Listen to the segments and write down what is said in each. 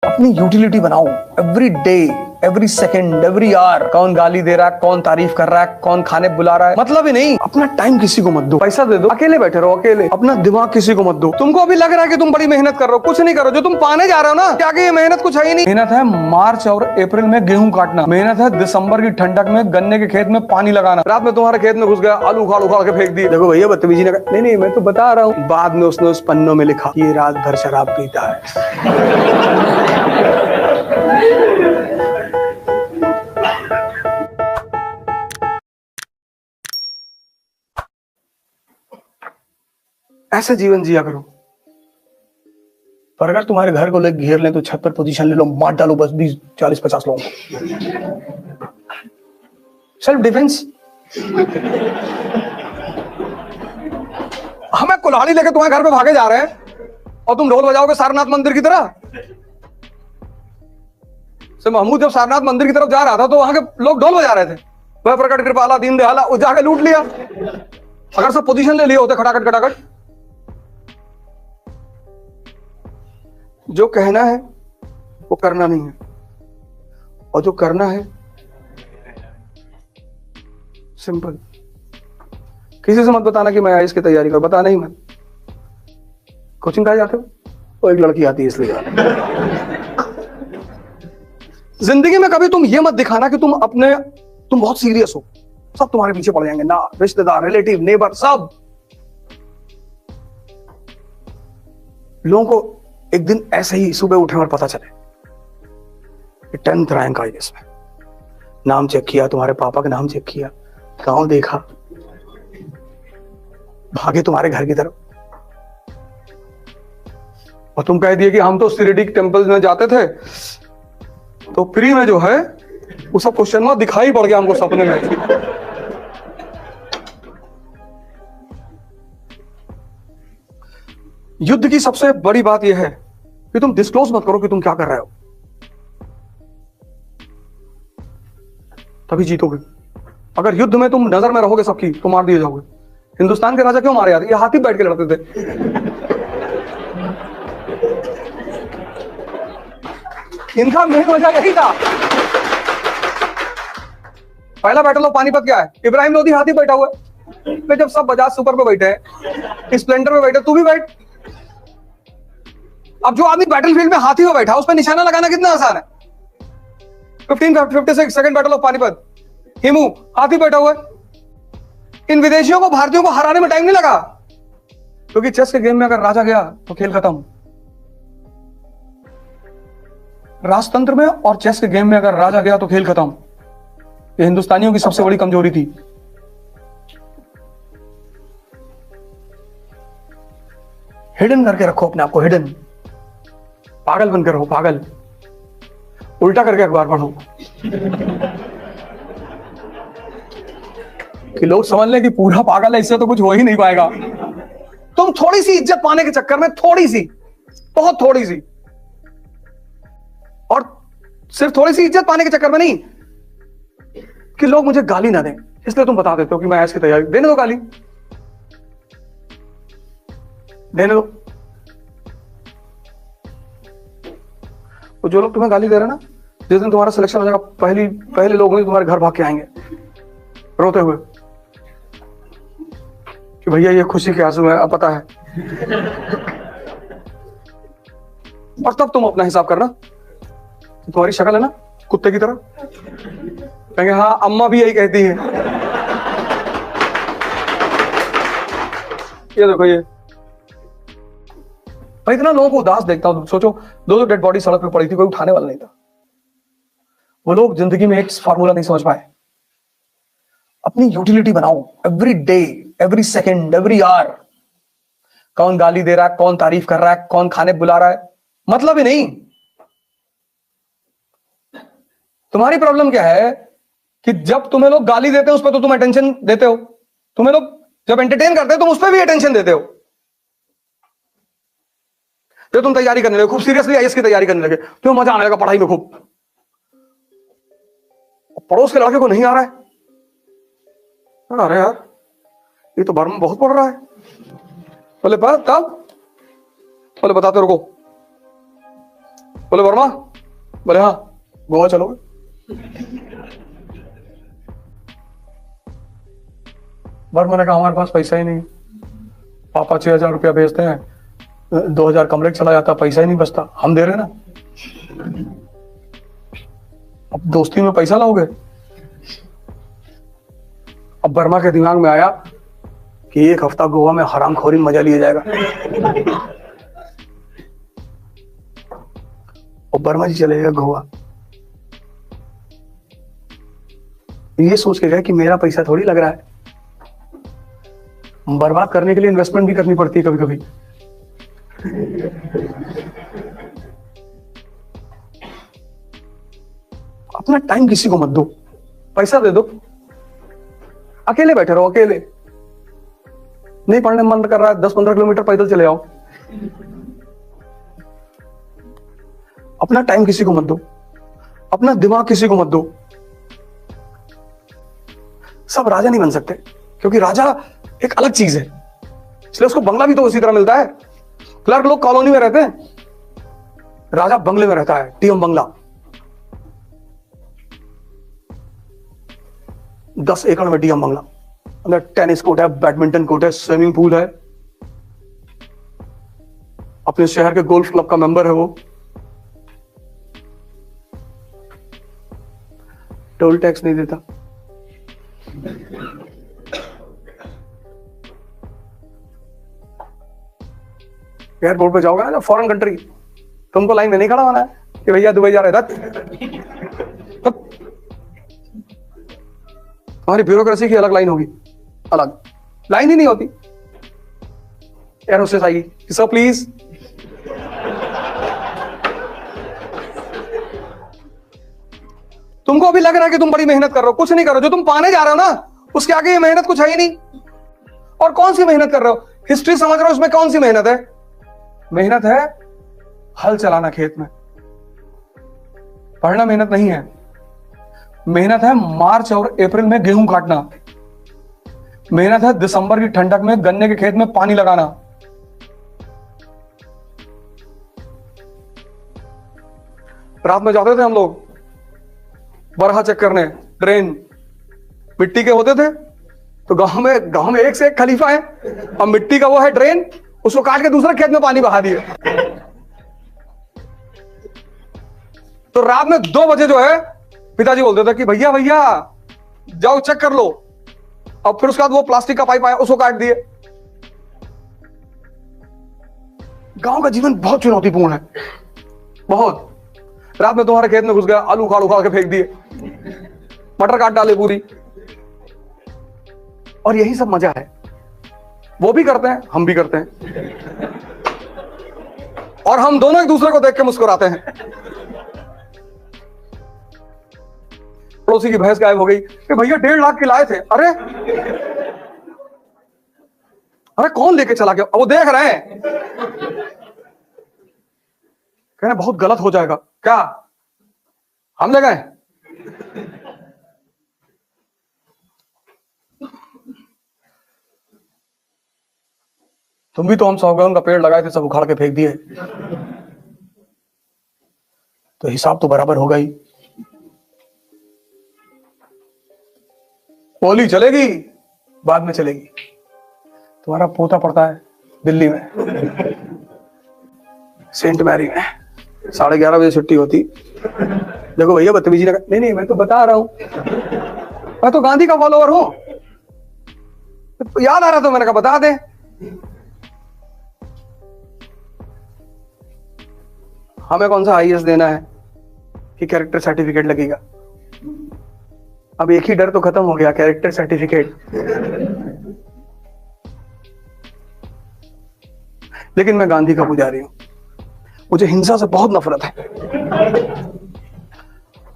अपनी यूटिलिटी बनाओ। Every day, every second, every hour. कौन गाली दे रहा है, कौन तारीफ कर रहा है, कौन खाने बुला रहा है, मतलब ही नहीं। अपना टाइम किसी को मत दो। पैसा दे दो, अकेले बैठे रहो अकेले। अपना दिमाग किसी को मत दो। तुमको अभी लग रहा है कि तुम बड़ी मेहनत कर रहे हो, कुछ नहीं करो। जो तुम पाने जा रहे हो ना, क्या ये मेहनत कुछ है ही नहीं। मेहनत है मार्च और अप्रैल में गेहूं काटना, मेहनत है दिसंबर की ठंडक में गन्ने के खेत में पानी लगाना। रात में तुम्हारे खेत में घुस गया, आलू उखाड़ उखाड़ के फेंक दिए। देखो भैया बदतमीजी ने कहा, नहीं मैं तो बता रहा हूँ। बाद में उसने उस पन्नों में लिखा, ये रात भर शराब पीता है। ऐसे जीवन जिया करो। पर अगर तुम्हारे घर को लोग घेर लें तो छत पर पोजीशन ले लो, मार डालो बस 20 40 50 लोग। Self defence. हमें कुल्हाड़ी लेके तुम्हारे घर पे भागे जा रहे हैं और तुम ढोल बजाओगे सारनाथ मंदिर की तरह। से महमूद जब सारनाथ मंदिर की तरफ जा रहा था तो वहां के लोग ढोल बजा रहे थे, वह प्रकट कृपाला दीन दयाला, उस जाके लूट लिया। अगर सब पोजीशन ले लिए होते खटाखट खटाखट। जो कहना है वो करना नहीं है, और जो करना है सिंपल। किसी से मत बताना कि मैं आईएएस की तैयारी कर, बताना ही मत। कोचिंग कहाँ जाते हो? वो एक लड़की आती है इसलिए। जिंदगी में कभी तुम ये मत दिखाना कि तुम बहुत सीरियस हो। सब तुम्हारे पीछे पड़ जाएंगे ना, रिश्तेदार, रिलेटिव, नेबर, सब। लोगों को एक दिन ऐसे ही सुबह उठे और पता चले कि 10th रैंक आई इसमें, नाम चेक किया, तुम्हारे पापा का नाम चेक किया, गांव देखा, भागे तुम्हारे घर की तरफ और तुम कह दिए कि हम तो शिरडी टेम्पल में जाते थे तो फ्री में जो है वो सब क्वेश्चन में दिखाई पड़ गया हमको सपने में। युद्ध की सबसे बड़ी बात यह है कि तुम डिस्क्लोज मत करो कि तुम क्या कर रहे हो, तभी जीतोगे। अगर युद्ध में तुम नजर में रहोगे सबकी तो मार दिए जाओगे। हिंदुस्तान के राजा क्यों मारे जाते? ये हाथी बैठ के लड़ते थे। इनका मेन वजह यही था। पहला बैटल ऑफ पानीपत क्या है? इब्राहिम लोधी हाथी बैठा हुआ है। जब सब बजाज सुपर पे बैठे हैं, स्प्लेंडर पे बैठे, तू भी बैठ। अब जो आदमी बैटलफील्ड में हाथी में बैठा, उस पर निशाना लगाना कितना आसान है। 1556 second battle of Panipat, Hemu हाथी बैठा हुआ है। इन विदेशियों को भारतीयों को हराने में टाइम नहीं लगा, क्योंकि चेस के गेम में अगर राजा गया तो खेल खत्म। राजतंत्र में और चेस के गेम में अगर राजा गया तो खेल खत्म। ये हिंदुस्तानियों की सबसे बड़ी कमजोरी थी। हिडन करके रखो अपने आप को, हिडन। पागल बनकर रहो, पागल। उल्टा करके अखबार पढ़ो कि लोग समझ लें कि पूरा पागल है, इससे तो कुछ हो ही नहीं पाएगा। तुम थोड़ी सी इज्जत पाने के चक्कर में, थोड़ी सी, बहुत थोड़ी सी, और सिर्फ थोड़ी सी इज्जत पाने के चक्कर में नहीं कि लोग मुझे गाली ना दें, इसलिए तुम बता देते हो कि मैं ऐसी तैयारी। देने दो गाली, देने दो। तो जो लोग तुम्हें गाली दे रहे हैं ना, जिस दिन तुम्हारा सिलेक्शन हो जाएगा, पहले लोग तुम्हारे घर भाग के आएंगे रोते हुए कि भैया ये खुशी के आंसू है, अब पता है। और तब तुम अपना हिसाब करना। तुम्हारी शक्ल है ना कुत्ते की तरह, कहेंगे हाँ अम्मा भी यही कहती है। ये देखो, ये मैं इतना लोगों को उदास देखता हूं। सोचो, दो डेड बॉडी सड़क पे पड़ी थी, कोई उठाने वाला नहीं था। वो लोग जिंदगी में एक फार्मूला नहीं समझ पाए। अपनी यूटिलिटी बनाओ। Every day, every second, every hour. कौन गाली दे रहा है, कौन तारीफ कर रहा है, कौन खाने बुला रहा है, मतलब ही नहीं। तुम्हारी प्रॉब्लम क्या है कि जब तुम्हें लोग गाली देते हैं उस पर तो तुम अटेंशन देते हो। तुम्हें लोग जब एंटरटेन करते हैं तुम उस पर भी अटेंशन देते हो। जब तुम तैयारी करने लगे, खूब सीरियसली आईएएस की तैयारी करने लगे, तुम्हें मजा आने लगा पढ़ाई में खूब, पड़ोस के लड़के को नहीं आ रहा है, अरे यार ये तो बर्मा बहुत पढ़ रहा है। बोले तब बोले बताते रुको। बोले वर्मा, बोले हाँ गोवा चलोगे? वर्मा ने कहा हमारे पास पैसा ही नहीं, पापा 6,000 रुपया भेजते हैं, 2,000 कमरे चला जाता, पैसा ही नहीं बचता, हम दे रहे ना, अब दोस्ती में पैसा लाओगे? अब वर्मा के दिमाग में आया कि एक हफ्ता गोवा में हरामखोरी में मजा लिया जाएगा। और वर्मा जी चले गए गोवा। ये सोच के गए कि मेरा पैसा थोड़ी लग रहा है, बर्बाद करने के लिए इन्वेस्टमेंट भी करनी पड़ती है कभी कभी। अपना टाइम किसी को मत दो, पैसा दे दो, अकेले बैठे रहो, अकेले। नहीं पढ़ने मन कर रहा है, 10-15 किलोमीटर पैदल चले आओ। अपना टाइम किसी को मत दो, अपना दिमाग किसी को मत दो। सब राजा नहीं बन सकते, क्योंकि राजा एक अलग चीज है, इसलिए उसको बंगला भी तो उसी तरह मिलता है। क्लर्क लोग कॉलोनी में रहते हैं, राजा बंगले में रहता है, टीएम बंगला। 10 एकड़ में डीएम बंगला, अंदर टेनिस कोर्ट है, बैडमिंटन कोर्ट है, स्विमिंग पूल है, अपने शहर के गोल्फ क्लब का मेंबर है वो, टोल टैक्स नहीं देता। एयरपोर्ट पे जाओगे ना जब फॉरेन कंट्री, तुमको लाइन में नहीं खड़ा होना है कि भैया दुबई जा रहे थे। हमारी ब्यूरोक्रेसी की अलग लाइन होगी, अलग लाइन ही नहीं होती। एयर होस्टेस आएगी, सर प्लीज, तुमको अभी लग रहा है कि तुम बड़ी मेहनत कर रहे हो, कुछ नहीं कर रहे हो। जो तुम पाने जा रहे हो ना, उसके आगे ये मेहनत कुछ है ही नहीं। और कौन सी मेहनत कर रहे हो? हिस्ट्री समझ रहे हो, उसमें कौन सी मेहनत है? मेहनत है हल चलाना खेत में, पढ़ना मेहनत नहीं है। मेहनत है मार्च और अप्रैल में गेहूं काटना, मेहनत है दिसंबर की ठंडक में गन्ने के खेत में पानी लगाना। रात में जाते थे हम लोग बरहा चेक करने, ड्रेन मिट्टी के होते थे, तो गांव में एक से एक खलीफा है, और मिट्टी का वो है ड्रेन, उसको काट के दूसरे खेत में पानी बहा दिए। तो रात में 2 बजे जो है पिताजी बोलते थे कि भैया भैया जाओ चेक कर लो। अब फिर उसके बाद वो प्लास्टिक का पाइप आया, उसको काट दिए। गांव का जीवन बहुत चुनौतीपूर्ण है, बहुत। रात में तुम्हारे खेत में घुस गया, आलू उखाड़ उखाड़ के फेंक दिए, मटर काट डाले पूरी। और यही सब मजा है, वो भी करते हैं, हम भी करते हैं, और हम दोनों एक दूसरे को देख के मुस्कुराते हैं। पड़ोसी की भैंस गायब हो गई, भैया 1.5 लाख की लाए थे। अरे अरे कौन लेके चला गया? वो देख रहे हैं, कहने बहुत गलत हो जाएगा। क्या हम ले गए? तुम भी तो हम सौगन का पेड़ लगाए थे, सब उखाड़ के फेंक दिए, तो हिसाब तो बराबर होगा ही। होली चलेगी, बाद में चलेगी। तुम्हारा पोता पड़ता है दिल्ली में, सेंट मैरी में, 11:30 बजे छुट्टी होती। देखो भैया बदतमीजी ना, नहीं नहीं मैं तो बता रहा हूं, मैं तो गांधी का फॉलोअर हूं, याद आ रहा तो मैंने कहा बता दे। हमें कौन सा आईएएस देना है कि कैरेक्टर सर्टिफिकेट लगेगा? अब एक ही डर तो खत्म हो गया, कैरेक्टर सर्टिफिकेट। लेकिन मैं गांधी का पुजारी हूं, मुझे हिंसा से बहुत नफरत है।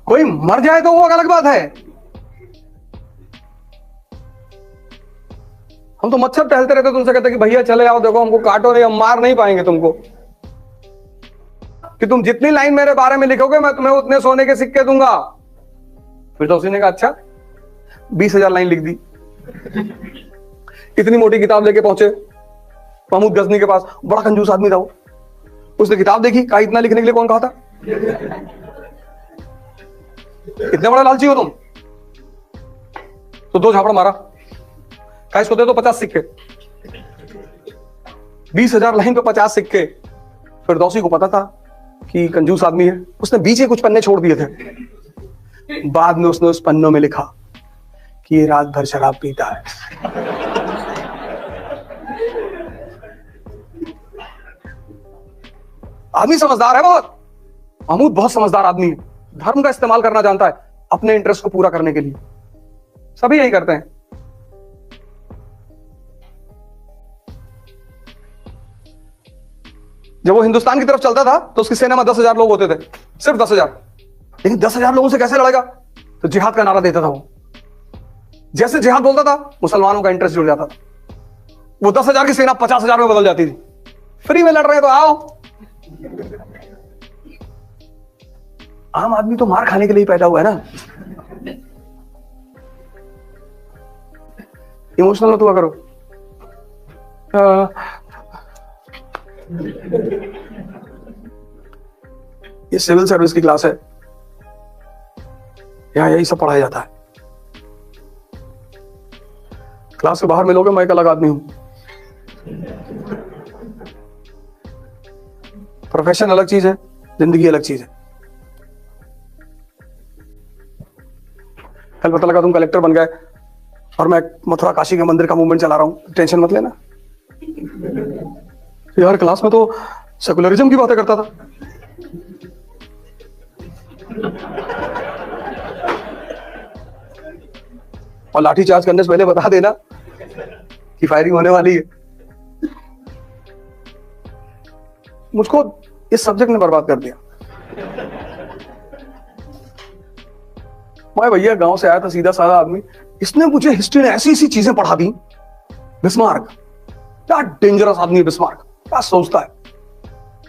कोई मर जाए तो वो अलग बात है, हम तो मच्छर टहलते रहते, तुमसे कहते कि भैया चले आओ, देखो हमको काटो नहीं, हम मार नहीं पाएंगे तुमको, कि तुम जितनी लाइन मेरे बारे में लिखोगे मैं तुम्हें उतने सोने के सिक्के दूंगा। फिर तो उसी ने कहा अच्छा 20,000 लाइन लिख दी। इतनी मोटी किताब लेके पहुंचे महमूद गजनी के पास, बड़ा कंजूस आदमी था वो। उसने किताब देखी, कहा इतना लिखने के लिए कौन कहा था, इतने बड़ा लालची हो तुम? तो 2 झापड़ मारा, का इसको दे दो 50 सिक्के, 20,000 लाइन पे 50 सिक्के। फिरदौसी को पता था कि कंजूस आदमी है, उसने बीच के कुछ पन्ने छोड़ दिए थे। बाद में उसने उस पन्नों में लिखा कि ये रात भर शराब पीता है। आदमी समझदार है बहुत, महमूद बहुत समझदार आदमी है, धर्म का इस्तेमाल करना जानता है अपने इंटरेस्ट को पूरा करने के लिए। सभी यही करते हैं। जब वो हिंदुस्तान की तरफ चलता था तो उसकी सेना में 10,000 लोग होते थे, सिर्फ 10,000। लेकिन 10,000 लोगों से कैसे लड़ेगा? तो जिहाद का नारा देता था वो। जैसे जिहाद बोलता था, मुसलमानों का इंटरेस्ट जुड़ जाता था। वो 10,000 की सेना 50,000 में बदल जाती थी। फ्री में लड़ रहे तो आओ। आम आदमी तो मार खाने के लिए पैदा हुआ है ना। इमोशनल मत हुआ करो। ये सिविल सर्विस की क्लास है, यहां यही सब पढ़ाया जाता है। क्लास के बाहर मिलोगे, मैं एक अलग आदमी हूं। प्रोफेशन अलग चीज है, जिंदगी अलग चीज है। कल पता लगा तुम कलेक्टर बन गए और मैं मथुरा काशी के मंदिर का मूवमेंट चला रहा हूं। टेंशन मत लेना यार, क्लास में तो सेकुलरिज्म की बातें करता था। और लाठी चार्ज करने से पहले बता देना कि फायरिंग होने वाली है। मुझको इस सब्जेक्ट ने बर्बाद कर दिया। मैं भैया गांव से आया था, सीधा साधा आदमी, इसने मुझे हिस्ट्री में ऐसी ऐसी चीजें पढ़ा दी। बिस्मार्क, क्या डेंजरस आदमी है बिस्मार्क, क्या सोचता है।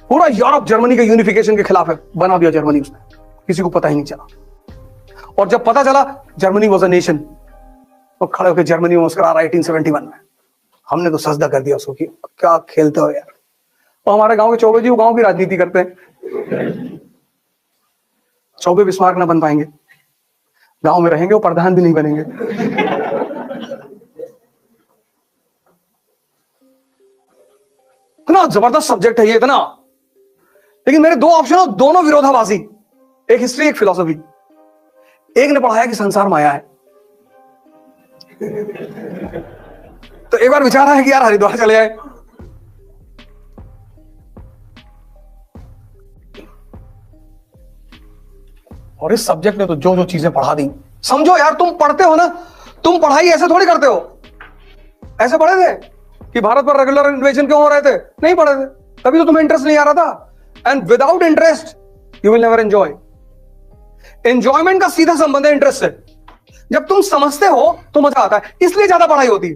पूरा यूरोप जर्मनी के यूनिफिकेशन के खिलाफ है, बना दिया जर्मनी उसने, किसी को पता ही नहीं चला। और जब पता चला जर्मनी वॉज अ नेशन, तो खड़े होकर जर्मनी में मुस्कुरा रहा 1871 में। हमने तो सजदा कर दिया उसको कि क्या खेलते हो यार। और हमारे गांव के चौबे जी वो गांव की राजनीति करते हैं। चौबे बिस्मार्क ना बन पाएंगे, गांव में रहेंगे, वो प्रधान भी नहीं बनेंगे। इतना जबरदस्त सब्जेक्ट है ये, इतना। लेकिन मेरे 2 ऑप्शन हो, दोनों विरोधाभासी, एक हिस्ट्री एक फिलॉसफी। एक ने पढ़ाया कि संसार माया है, तो एक बार विचार है कि यार हरिद्वार चले जाए। और इस सब्जेक्ट ने तो जो जो चीजें पढ़ा दी, समझो यार, तुम पढ़ते हो ना, तुम पढ़ाई ऐसे थोड़ी करते हो। ऐसे पढ़े थे कि भारत पर रेगुलर इन्वेजन क्यों हो रहे थे? नहीं पढ़े थे, तभी तो तुम्हें इंटरेस्ट नहीं आ रहा था। And without interest you will never enjoy. Enjoyment का सीधा संबंध है इंटरेस्ट से। जब तुम समझते हो तो मजा आता है, इसलिए ज्यादा पढ़ाई होती है।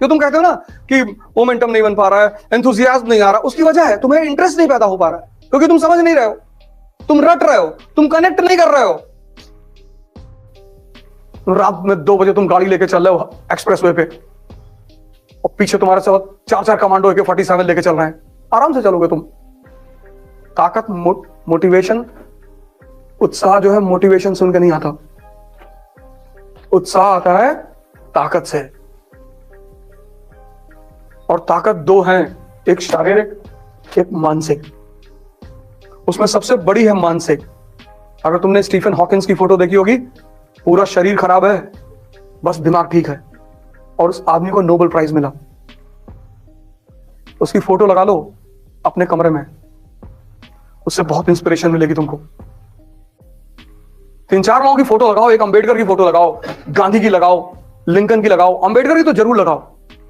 जो तुम कहते हो ना कि मोमेंटम नहीं बन पा रहा है, एंथुसियाज्म नहीं आ रहा, उसकी वजह है तुम्हें इंटरेस्ट नहीं पैदा हो पा रहा है, क्योंकि तुम समझ नहीं रहे हो, तुम रट रहे हो, तुम कनेक्ट नहीं कर रहे हो। रात में 2 बजे तुम गाड़ी लेके चल रहे हो एक्सप्रेसवे पे, और पीछे तुम्हारे साथ 4 कमांडो AK-47 लेके चल रहे हैं, आराम से चलोगे तुम। ताकत, मोटिवेशन, उत्साह जो है मोटिवेशन सुन के नहीं आता, उत्साह आता है ताकत से। और ताकत 2 है, एक शारीरिक एक मानसिक। उसमें सबसे बड़ी है मानसिक। अगर तुमने स्टीफन हॉकिंस की फोटो देखी होगी, पूरा शरीर खराब है, बस दिमाग ठीक है। और उस आदमी को नोबेल प्राइज मिला। उसकी फोटो लगा लो अपने कमरे में, उससे बहुत इंस्पिरेशन मिलेगी तुमको। 3-4 लोगों की फोटो लगाओ, एक अंबेडकर की फोटो लगाओ, गांधी की लगाओ, लिंकन की लगाओ, अंबेडकर की तो जरूर लगाओ,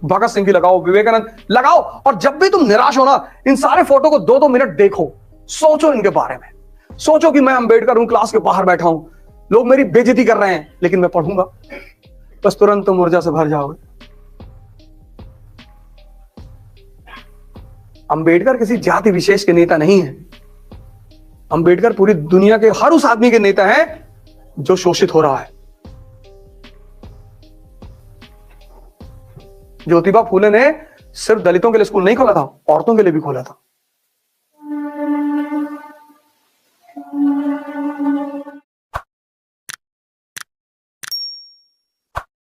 भगत सिंह की लगाओ, विवेकानंद लगाओ। और जब भी तुम निराश हो ना, इन सारे फोटो को 2-2 मिनट देखो, सोचो इनके बारे में। सोचो कि मैं अंबेडकर हूं, क्लास के बाहर बैठा हूं, लोग मेरी बेइज्जती कर रहे हैं, लेकिन मैं पढ़ूंगा। बस तुरंत तुम ऊर्जा से भर जाओगे। अंबेडकर किसी जाति विशेष के नेता नहीं है। अंबेडकर पूरी दुनिया के हर उस आदमी के नेता है जो शोषित हो रहा है। ज्योतिबा फूले ने सिर्फ दलितों के लिए स्कूल नहीं खोला था, औरतों के लिए भी खोला था।